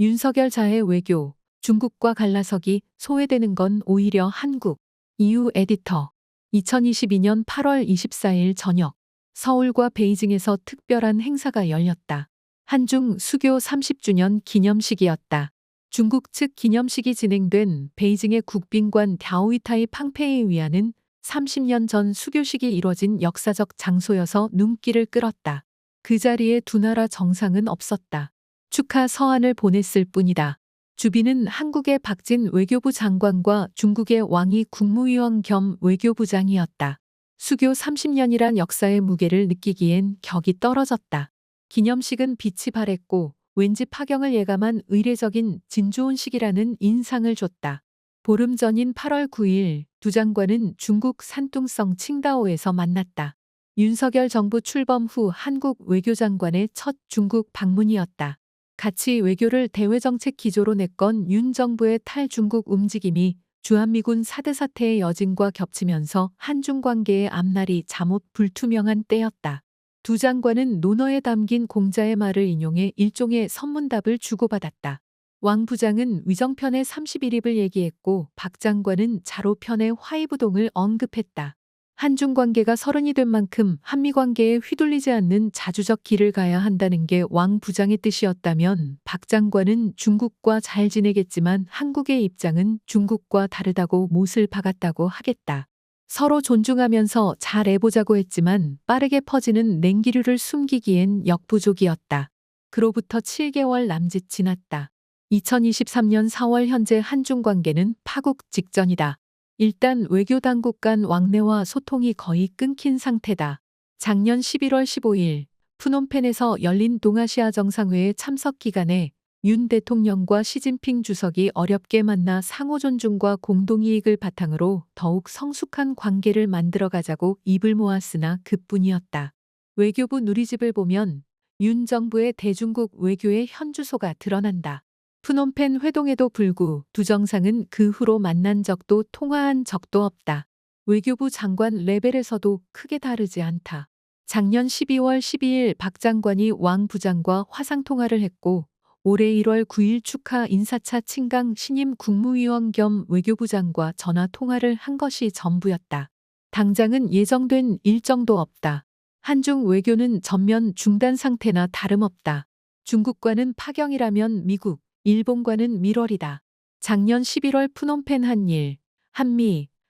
윤석열 자해 외교, 중국과 갈라서기 소외되는 건 오히려 한국. 이유 에디터. 2022년 8월 24일 저녁, 서울과 베이징에서 특별한 행사가 열렸다. 한중 수교 30주년 기념식이었다. 중국 측 기념식이 진행된 베이징의 국빈관 갸오이타이 팡페이에 위하는 30년 전 수교식이 이뤄진 역사적 장소여서 눈길을 끌었다. 그 자리에 두 나라 정상은 없었다. 축하 서한을 보냈을 뿐이다. 주빈은 한국의 박진 외교부 장관과 중국의 왕이 국무위원 겸 외교부장이었다. 수교 30년이란 역사의 무게를 느끼기엔 격이 떨어졌다. 기념식은 빛이 발했고 왠지 파경을 예감한 의례적인 진조온식이라는 인상을 줬다. 보름 전인 8월 9일 두 장관은 중국 산둥성 칭다오에서 만났다. 윤석열 정부 출범 후 한국 외교장관의 첫 중국 방문이었다. 같이 외교를 대외정책 기조로 내건 윤 정부의 탈중국 움직임이 주한미군 사드 사태의 여진과 겹치면서 한중 관계의 앞날이 잠옷 불투명한 때였다. 두 장관은 논어에 담긴 공자의 말을 인용해 일종의 선문답을 주고받았다. 왕 부장은 위정편의 31입을 얘기했고 박 장관은 자로편의 화이부동을 언급했다. 한중 관계가 서른이 된 만큼 한미 관계에 휘둘리지 않는 자주적 길을 가야 한다는 게 왕 부장의 뜻이었다면 박 장관은 중국과 잘 지내겠지만 한국의 입장은 중국과 다르다고 못을 박았다고 하겠다. 서로 존중하면서 잘 해보자고 했지만 빠르게 퍼지는 냉기류를 숨기기엔 역부족이었다. 그로부터 7개월 남짓 지났다. 2023년 4월 현재 한중 관계는 파국 직전이다. 일단 외교당국 간 왕래와 소통이 거의 끊긴 상태다. 작년 11월 15일 푸놈펜에서 열린 동아시아 정상회의 참석 기간에 윤 대통령과 시진핑 주석이 어렵게 만나 상호 존중과 공동이익을 바탕으로 더욱 성숙한 관계를 만들어가자고 입을 모았으나 그뿐이었다. 외교부 누리집을 보면 윤 정부의 대중국 외교의 현주소가 드러난다. 푸놈펜 회동에도 불구 두 정상은 그 후로 만난 적도 통화한 적도 없다. 외교부 장관 레벨에서도 크게 다르지 않다. 작년 12월 12일 박 장관이 왕 부장과 화상통화를 했고 올해 1월 9일 축하 인사차 친강 신임 국무위원 겸 외교부장과 전화통화를 한 것이 전부였다. 당장은 예정된 일정도 없다. 한중 외교는 전면 중단 상태나 다름없다. 중국과는 파경이라면 미국, 일본과는 밀월이다. 작년 11월 푸놈펜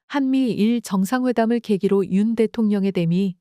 한미일 정상회담을 계기로 윤 대통령의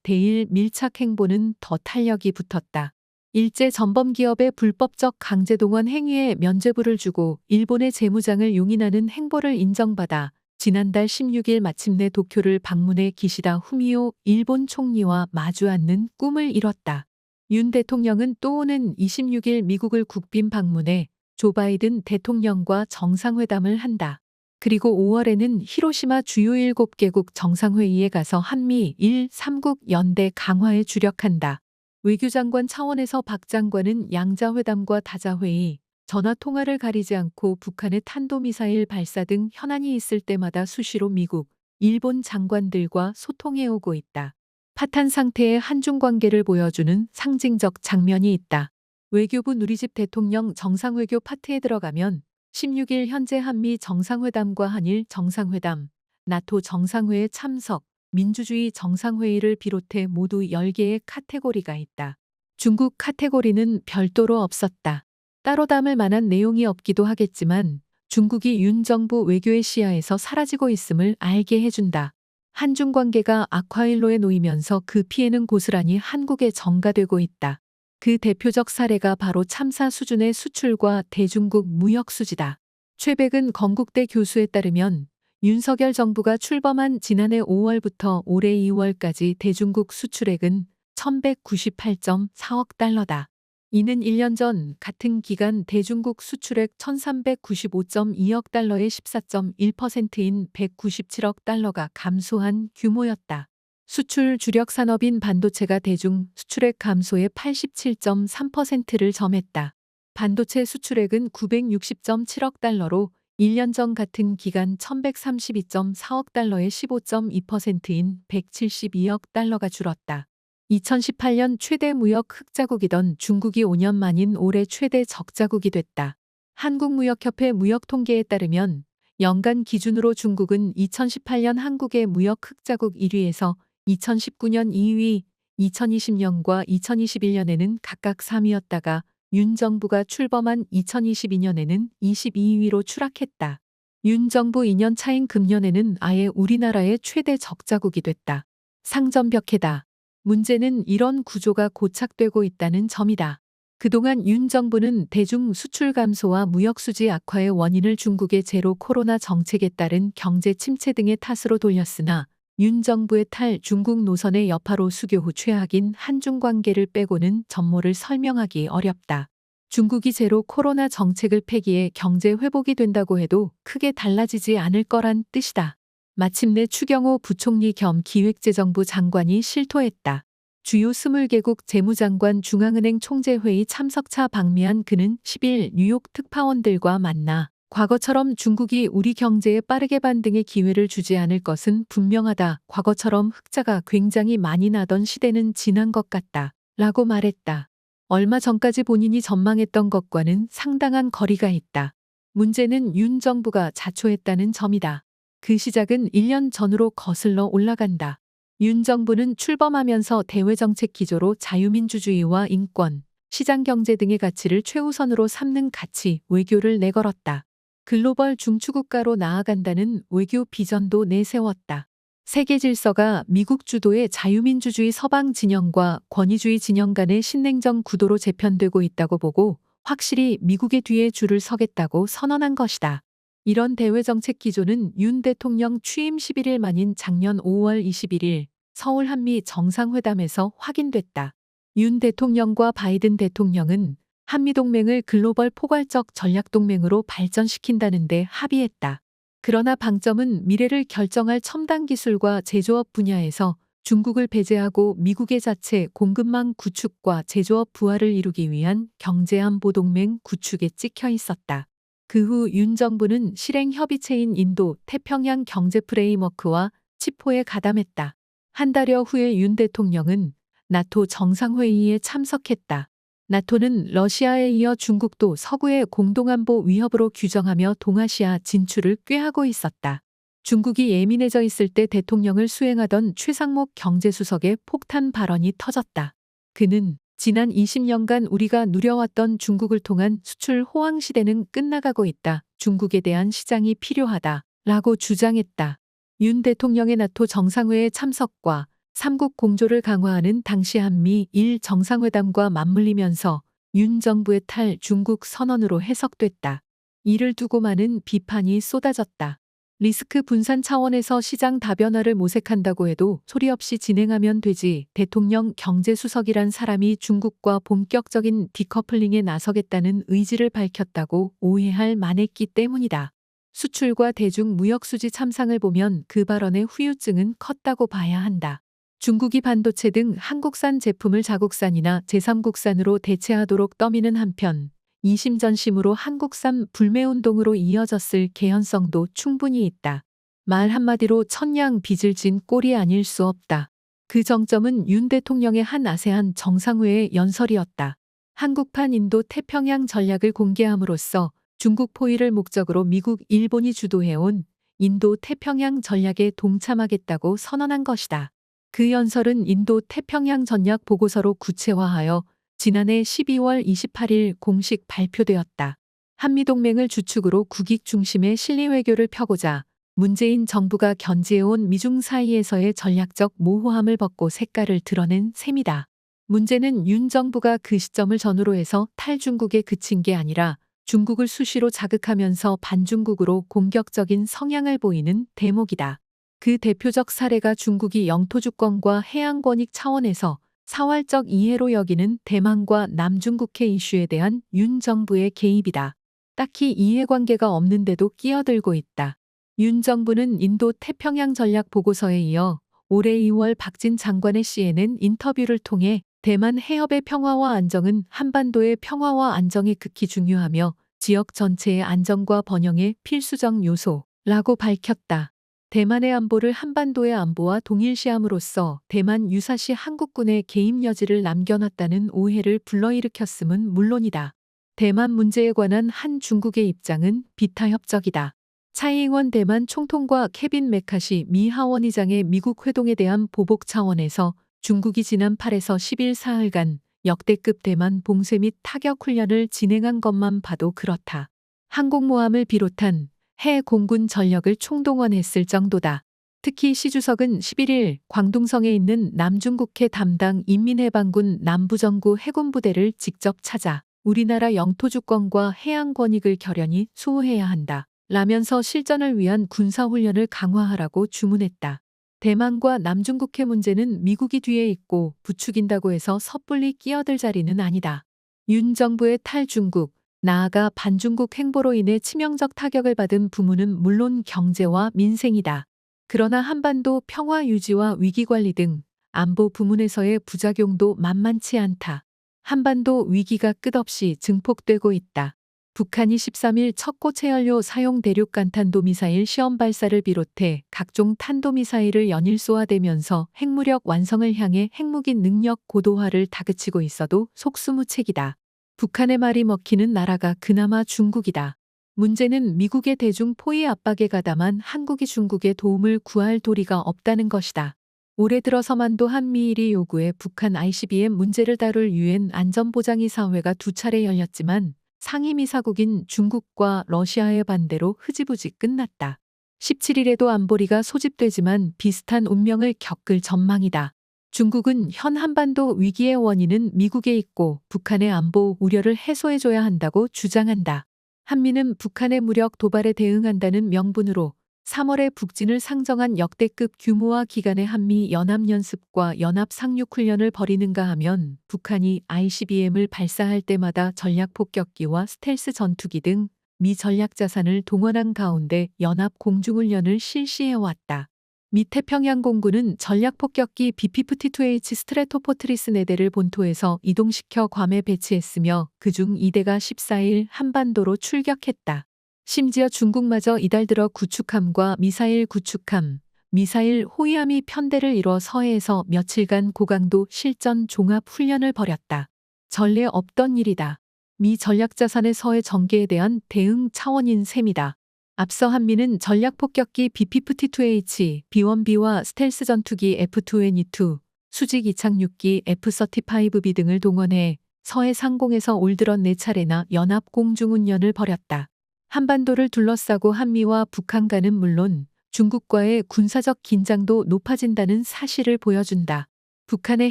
대일 밀착 행보는 더 탄력이 붙었다. 일제 전범기업의 불법적 강제동원 행위에 면죄부를 주고 일본의 재무장을 용인하는 행보를 인정받아 지난달 16일 마침내 도쿄를 방문해 기시다 후미오 일본 총리와 마주 앉는 꿈을 이뤘다. 윤 대통령은 또 오는 26일 미국을 국빈 방문해 조 바이든 대통령과 정상회담을 한다. 그리고 5월에는 히로시마 주요 7개국 정상회의에 가서 한미일 3국 연대 강화에 주력한다. 외교장관 차원에서 박 장관은 양자회담과 다자회의, 전화통화를 가리지 않고 북한의 탄도미사일 발사 등 현안이 있을 때마다 수시로 미국, 일본 장관들과 소통해오고 있다. 파탄 상태의 한중 관계를 보여주는 상징적 장면이 있다. 외교부 누리집 대통령 정상외교 파트에 들어가면 16일 현재 한미 정상회담과 한일 정상회담, 나토 정상회의 참석, 민주주의 정상회의를 비롯해 모두 10개의 카테고리가 있다. 중국 카테고리는 별도로 없었다. 따로 담을 만한 내용이 없기도 하겠지만 중국이 윤 정부 외교의 시야에서 사라지고 있음을 알게 해준다. 한중 관계가 악화일로에 놓이면서 그 피해는 고스란히 한국에 전가되고 있다. 그 대표적 사례가 바로 참사 수준의 수출과 대중국 무역 수지다. 최백은 건국대 교수에 따르면 윤석열 정부가 출범한 지난해 5월부터 올해 2월까지 대중국 수출액은 1198.4억 달러다. 이는 1년 전 같은 기간 대중국 수출액 1395.2억 달러의 14.1%인 197억 달러가 감소한 규모였다. 수출 주력 산업인 반도체가 대중 수출액 감소의 87.3%를 점했다. 반도체 수출액은 960.7억 달러로 1년 전 같은 기간 1132.4억 달러의 15.2%인 172억 달러가 줄었다. 2018년 최대 무역 흑자국이던 중국이 5년 만인 올해 최대 적자국이 됐다. 한국무역협회 무역통계에 따르면 연간 기준으로 중국은 2018년 한국의 무역 흑자국 1위에서 2019년 2위, 2020년과 2021년에는 각각 3위였다가 윤 정부가 출범한 2022년에는 22위로 추락했다. 윤 정부 2년 차인 금년에는 아예 우리나라의 최대 적자국이 됐다. 상점벽해다. 문제는 이런 구조가 고착되고 있다는 점이다. 그동안 윤 정부는 대중 수출 감소와 무역수지 악화의 원인을 중국의 제로 코로나 정책에 따른 경제 침체 등의 탓으로 돌렸으나 윤 정부의 탈중국 노선의 여파로 수교 후 최악인 한중 관계를 빼고는 전모를 설명하기 어렵다. 중국이 제로 코로나 정책을 폐기해 경제 회복이 된다고 해도 크게 달라지지 않을 거란 뜻이다. 마침내 추경호 부총리 겸 기획재정부 장관이 실토했다. 주요 20개국 재무장관 중앙은행 총재회의 참석차 방미한 그는 10일 뉴욕 특파원들과 만나 과거처럼 중국이 우리 경제에 빠르게 반등의 기회를 주지 않을 것은 분명하다. 과거처럼 흑자가 굉장히 많이 나던 시대는 지난 것 같다. 라고 말했다. 얼마 전까지 본인이 전망했던 것과는 상당한 거리가 있다. 문제는 윤 정부가 자초했다는 점이다. 그 시작은 1년 전으로 거슬러 올라간다. 윤 정부는 출범하면서 대외정책 기조로 자유민주주의와 인권, 시장경제 등의 가치를 최우선으로 삼는 가치 외교를 내걸었다. 글로벌 중추국가로 나아간다는 외교 비전도 내세웠다. 세계 질서가 미국 주도의 자유민주주의 서방 진영과 권위주의 진영 간의 신냉전 구도로 재편되고 있다고 보고 확실히 미국의 뒤에 줄을 서겠다고 선언한 것이다. 이런 대외정책 기조는 윤 대통령 취임 11일 만인 작년 5월 21일 서울 한미 정상회담에서 확인됐다. 윤 대통령과 바이든 대통령은 한미동맹을 글로벌 포괄적 전략동맹으로 발전시킨다는 데 합의했다. 그러나 방점은 미래를 결정할 첨단 기술과 제조업 분야에서 중국을 배제하고 미국의 자체 공급망 구축과 제조업 부활을 이루기 위한 경제안보동맹 구축에 찍혀 있었다. 그 후 윤 정부는 실행 협의체인 인도 태평양 경제 프레임워크와 치포에 가담했다. 한 달여 후에 윤 대통령은 나토 정상회의에 참석했다. 나토는 러시아에 이어 중국도 서구의 공동안보 위협으로 규정하며 동아시아 진출을 꾀하고 있었다. 중국이 예민해져 있을 때 대통령을 수행하던 최상목 경제수석의 폭탄 발언이 터졌다. 그는 지난 20년간 우리가 누려왔던 중국을 통한 수출 호황 시대는 끝나가고 있다. 중국에 대한 시장이 필요하다. 라고 주장했다. 윤 대통령의 나토 정상회의 참석과 삼국 공조를 강화하는 당시 한미 1 정상회담과 맞물리면서 윤 정부의 탈중국 선언으로 해석됐다. 이를 두고 많은 비판이 쏟아졌다. 리스크 분산 차원에서 시장 다변화를 모색한다고 해도 소리 없이 진행하면 되지 대통령 경제수석이란 사람이 중국과 본격적인 디커플링에 나서겠다는 의지를 밝혔다고 오해할 만했기 때문이다. 수출과 대중 무역수지 참상을 보면 그 발언의 후유증은 컸다고 봐야 한다. 중국이 반도체 등 한국산 제품을 자국산이나 제3국산으로 대체하도록 떠미는 한편 이심전심으로 한국산 불매운동으로 이어졌을 개연성도 충분히 있다. 말 한마디로 천냥 빚을 진 꼴이 아닐 수 없다. 그 정점은 윤 대통령의 한 아세안 정상회의 연설이었다. 한국판 인도 태평양 전략을 공개함으로써 중국 포위를 목적으로 미국, 일본이 주도해온 인도 태평양 전략에 동참하겠다고 선언한 것이다. 그 연설은 인도 태평양 전략 보고서로 구체화하여 지난해 12월 28일 공식 발표되었다. 한미동맹을 주축으로 국익 중심의 실리 외교를 펴고자 문재인 정부가 견지해온 미중 사이에서의 전략적 모호함을 벗고 색깔을 드러낸 셈이다. 문제는 윤 정부가 그 시점을 전후로 해서 탈중국에 그친 게 아니라 중국을 수시로 자극하면서 반중국으로 공격적인 성향을 보이는 대목이다. 그 대표적 사례가 중국이 영토주권과 해양권익 차원에서 사활적 이해로 여기는 대만과 남중국해 이슈에 대한 윤 정부의 개입이다. 딱히 이해관계가 없는데도 끼어들고 있다. 윤 정부는 인도 태평양 전략 보고서에 이어 올해 2월 박진 장관의 CNN 인터뷰를 통해 대만 해협의 평화와 안정은 한반도의 평화와 안정에 극히 중요하며 지역 전체의 안정과 번영의 필수적 요소라고 밝혔다. 대만의 안보를 한반도의 안보와 동일시함으로써 대만 유사시 한국군의 개입 여지를 남겨놨다는 오해를 불러일으켰음은 물론이다. 대만 문제에 관한 한 중국의 입장은 비타협적이다. 차이잉원 대만 총통과 케빈 메카시 미 하원의장의 미국 회동에 대한 보복 차원에서 중국이 지난 8에서 10일 사흘간 역대급 대만 봉쇄 및 타격 훈련을 진행한 것만 봐도 그렇다. 항공모함을 비롯한 해 공군 전력을 총동원했을 정도다. 특히 시 주석은 11일 광둥성에 있는 남중국해 담당 인민해방군 남부정구 해군부대를 직접 찾아 우리나라 영토 주권과 해양 권익을 결연히 수호해야 한다. 라면서 실전을 위한 군사훈련을 강화하라고 주문했다. 대만과 남중국해 문제는 미국이 뒤에 있고 부추긴다고 해서 섣불리 끼어들 자리는 아니다. 윤 정부의 탈중국, 나아가 반중국 행보로 인해 치명적 타격을 받은 부문은 물론 경제와 민생이다. 그러나 한반도 평화 유지와 위기관리 등 안보 부문에서의 부작용도 만만치 않다. 한반도 위기가 끝없이 증폭되고 있다. 북한이 13일 척고체연료 사용 대륙 간탄도 미사일 시험 발사를 비롯해 각종 탄도미사일을 연일 쏘아대면서 핵무력 완성을 향해 핵무기 능력 고도화를 다그치고 있어도 속수무책이다. 북한의 말이 먹히는 나라가 그나마 중국이다. 문제는 미국의 대중 포위 압박에 가담한 한국이 중국의 도움을 구할 도리가 없다는 것이다. 올해 들어서만도 한미일이 요구해 북한 ICBM 문제를 다룰 유엔 안전보장이사회가 2차례 열렸지만 상임이사국인 중국과 러시아의 반대로 흐지부지 끝났다. 17일에도 안보리가 소집되지만 비슷한 운명을 겪을 전망이다. 중국은 현 한반도 위기의 원인은 미국에 있고 북한의 안보 우려를 해소해줘야 한다고 주장한다. 한미는 북한의 무력 도발에 대응한다는 명분으로 3월에 북진을 상정한 역대급 규모와 기간의 한미 연합연습과 연합상륙훈련을 벌이는가 하면 북한이 ICBM을 발사할 때마다 전략폭격기와 스텔스 전투기 등 미 전략자산을 동원한 가운데 연합공중훈련을 실시해왔다. 미 태평양공군은 전략폭격기 BP-52H 스트래토포트리스 4대를 본토에서 이동시켜 괌에 배치했으며 그중 2대가 14일 한반도로 출격했다. 심지어 중국마저 이달 들어 구축함과 미사일 구축함, 미사일 호위함이 편대를 이뤄 서해에서 며칠간 고강도 실전 종합 훈련을 벌였다. 전례 없던 일이다. 미 전략자산의 서해 전개에 대한 대응 차원인 셈이다. 앞서 한미는 전략폭격기 BP-52H, B-1B와 스텔스 전투기 F-22, 수직 이착륙기 F-35B 등을 동원해 서해 상공에서 올 들어 4차례나 연합공중훈련을 벌였다. 한반도를 둘러싸고 한미와 북한 간은 물론 중국과의 군사적 긴장도 높아진다는 사실을 보여준다. 북한의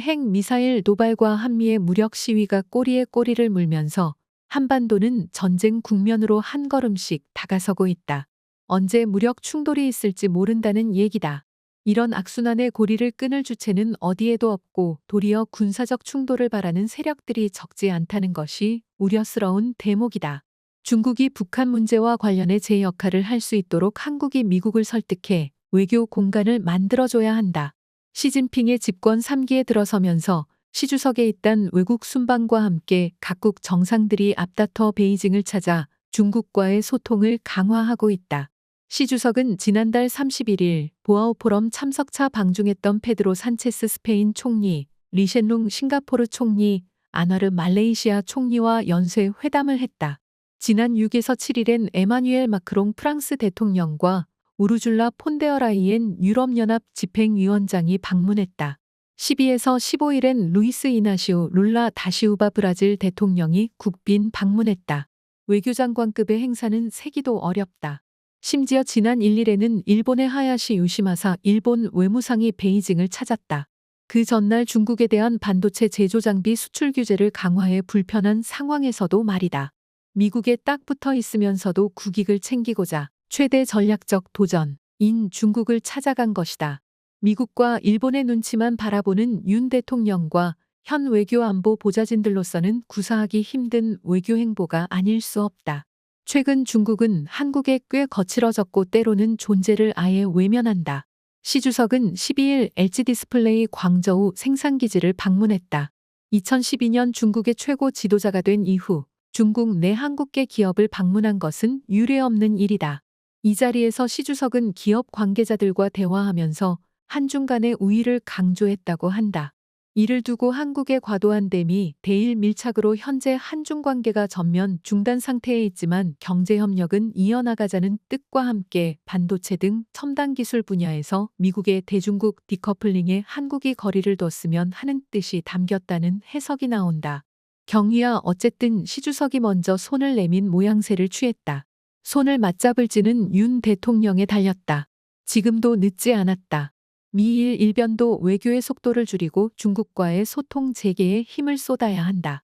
핵 미사일 도발과 한미의 무력 시위가 꼬리에 꼬리를 물면서 한반도는 전쟁 국면으로 한 걸음씩 다가서고 있다. 언제 무력 충돌이 있을지 모른다는 얘기다. 이런 악순환의 고리를 끊을 주체는 어디에도 없고 도리어 군사적 충돌을 바라는 세력들이 적지 않다는 것이 우려스러운 대목이다. 중국이 북한 문제와 관련해 제 역할을 할 수 있도록 한국이 미국을 설득해 외교 공간을 만들어줘야 한다. 시진핑의 집권 3기에 들어서면서 시 주석에 있던 외국 순방과 함께 각국 정상들이 앞다퉈 베이징을 찾아 중국과의 소통을 강화하고 있다. 시 주석은 지난달 31일 보아오 포럼 참석차 방중했던 페드로 산체스 스페인 총리, 리셴룽 싱가포르 총리, 안와르 말레이시아 총리와 연쇄 회담을 했다. 지난 6에서 7일엔 에마뉘엘 마크롱 프랑스 대통령과 우르줄라 폰데어라이엔 유럽연합 집행위원장이 방문했다. 12에서 15일엔 루이스 이나시우 룰라 다시우바 브라질 대통령이 국빈 방문했다. 외교장관급의 행사는 세기도 어렵다. 심지어 지난 1일에는 일본의 하야시 요시마사 일본 외무상이 베이징을 찾았다. 그 전날 중국에 대한 반도체 제조 장비 수출 규제를 강화해 불편한 상황에서도 말이다. 미국에 딱 붙어 있으면서도 국익을 챙기고자 최대 전략적 도전인 중국을 찾아간 것이다. 미국과 일본의 눈치만 바라보는 윤 대통령과 현 외교안보 보좌진들로서는 구사하기 힘든 외교 행보가 아닐 수 없다. 최근 중국은 한국에 꽤 거칠어졌고 때로는 존재를 아예 외면한다. 시 주석은 12일 LG디스플레이 광저우 생산기지를 방문했다. 2012년 중국의 최고 지도자가 된 이후 중국 내 한국계 기업을 방문한 것은 유례없는 일이다. 이 자리에서 시 주석은 기업 관계자들과 대화하면서 한중 간의 우위를 강조했다고 한다. 이를 두고 한국의 과도한 대미, 대일 밀착으로 현재 한중 관계가 전면 중단 상태에 있지만 경제협력은 이어나가자는 뜻과 함께 반도체 등 첨단 기술 분야에서 미국의 대중국 디커플링에 한국이 거리를 뒀으면 하는 뜻이 담겼다는 해석이 나온다. 경희야 어쨌든 시 주석이 먼저 손을 내민 모양새를 취했다. 손을 맞잡을지는 윤 대통령에 달렸다. 지금도 늦지 않았다. 미일 일변도 외교의 속도를 줄이고 중국과의 소통 재개에 힘을 쏟아야 한다.